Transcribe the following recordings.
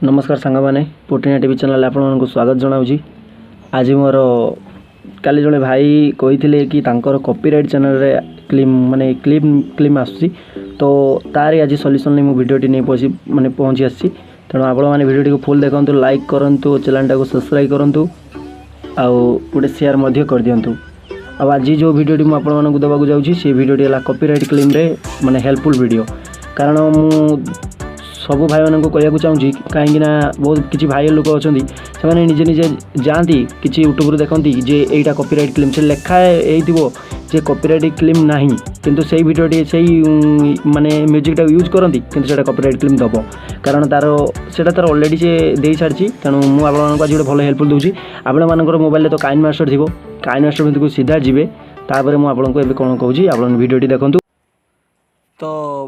नमस्कार सांग मैंने पुटिना टीवी चैनल आपको स्वागत जनाऊँगी। आज मोर काली जड़े भाई कही कि तांकर कॉपीराइट चैनल रे माने क्लिप आसूसी तो तार आज सॉल्यूशन नहीं वीडियोटी नहीं माने पहुँची आसी। तेणु आपण मैंने वीडियोटी को फुल देखो, लाइक करूँ, चैनल को सब्सक्राइब करूँ आउ गोटे शेयर मध्य कर दिंतु। आज जो वीडियोटी मुझे देवाक जाऊँगी से वीडियोटी है कॉपीराइट क्लेम रे माने हेल्पफुल वीडियो। कारण मु सब भाई मान को कहूँ चाहूँगी कहीं बहुत किसी भाई लोक अच्छा से निजे निजे जाती कि यूट्यूब देखती जे एटा कॉपीराइट क्लेम से लेखाए जे कॉपीराइट क्लेम ना किंतु से वीडियोटी से माने म्यूजिकटा यूज करती किंतु से कॉपीराइट क्लेम दब कारण तार तार ऑलरेडी से दे सारी। तेणु मुझे आज गोटे भल हेल्पफुल दूसरी आपंकर मोबाइल तो काइन मास्टर थी काइन मास्टर भितर सीधा जी तापर मुझे कौन कहूँ आप वीडियोटी देखूँ। तो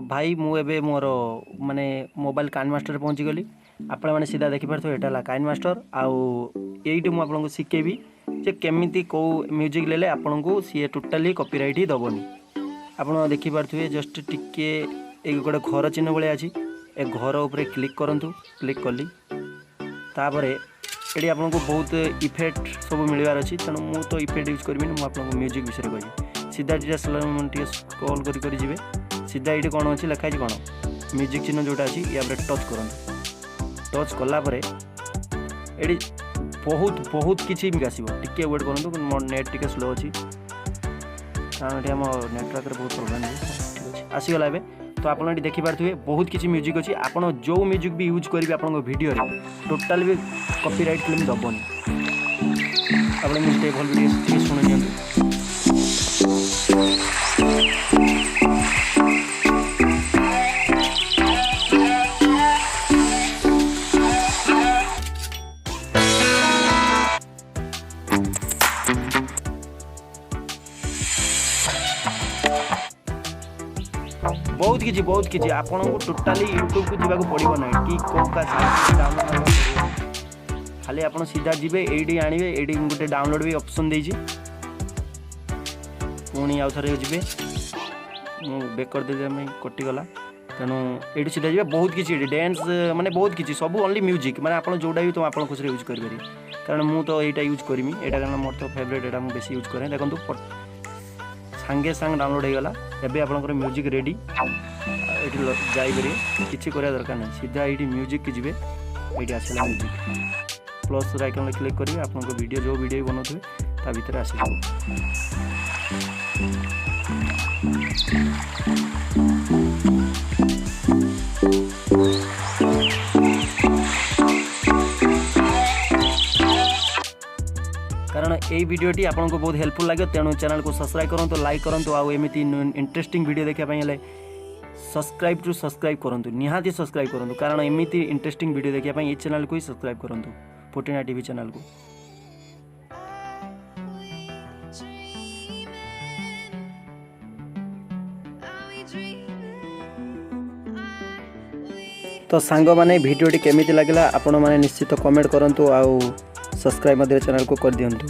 भाई मुझे मोर माने मोबाइल काइन मास्टर पहुँची गली आपण मैंने सीधा देखिपार यहाँ काइन मास्टर आईटी मुझे शिखेबी जे केमिति कौ म्यूजिक ले आपन को सी टोटाली कॉपीराइट ही दबनी। आप देखिपारे जस्ट टिके एक गोटे घर चिन्ह भाया अच्छी ए घर उपर क्लिक करूँ, क्लिक कली तापर ये आपको बहुत इफेक्ट सब मिलवार अच्छी। तेणु मु तो इफेक्ट यूज करी मुझे म्यूजिक विषय कही सीधा टे स्क्रॉल करेंगे सीधा ये कौन अच्छी लिखाई कौन म्यूजिक चिन्ह जोटा अच्छी या टच करूँ। टच कलापर ये बहुत बहुत किसी आसो टे वेट करूँ मो नेट टे स्लो अच्छी कारण ये आम नेटवर्क बहुत प्रोब्लेम है आसीगला ए। तो आप देखिपारे बहुत किसी म्यूजिक अच्छी आप जो म्यूजिक भी यूज करेंगे आप वीडियो टोटाल भी कॉपीराइट क्लेम दबनी। आप भल वीडियो शुणी बहुत किसी आपन को टोटाली यूट्यूब को जीवा पड़ो ना कि डाउनलोड खाली आप सीधा जी ये आणवे ये गोटे डाउनलोड भी ऑप्शन देजी पुणी आउ थे जी बेक कर दे कटिगला। तेणु ये सीधा जी बहुत किसी डांस माने बहुत किसी सब ओनली म्यूजिक माने आप जोटा भी तुम आप खुशी यूज करेंगे कारण मु तो यहाँ यूज करमी यहाँ कारण मोर तो फेवरेट यहाँ मुझे बेसी यूज करें। देखो सांगे सांग डाउनलोड होगा एवं आपंकर म्यूजिक रेडी ये जापर किसी कर दरकार नहीं सीधा ये म्यूजिक की जीवे ये आसला म्यूजिक प्लस आइकन क्लिक करेंगे आप वीडियो जो वीडियो बनाते ता भीतर आस कारण ये वीडियोटी आपको बहुत हेल्पफुल लगे। तेणु चैनल को सब्सक्राइब करूँ, लाइक करूँ आउ एमती इंटरेस्टिंग वीडियो देखापी सब्सक्राइब करूँ निहाती सब्सक्राइब करूँ कारण एमती इंटरेस्टिंग वीडियो देखापी ये चैनल को ही सब्सक्राइब करूँ पुटिना टीवी चैनल को। तो सांग माने वीडियोटी केमिति लागला आपण माने निश्चित कमेंट करंतु आउ सब्सक्राइब चैनल को कर दियंतु।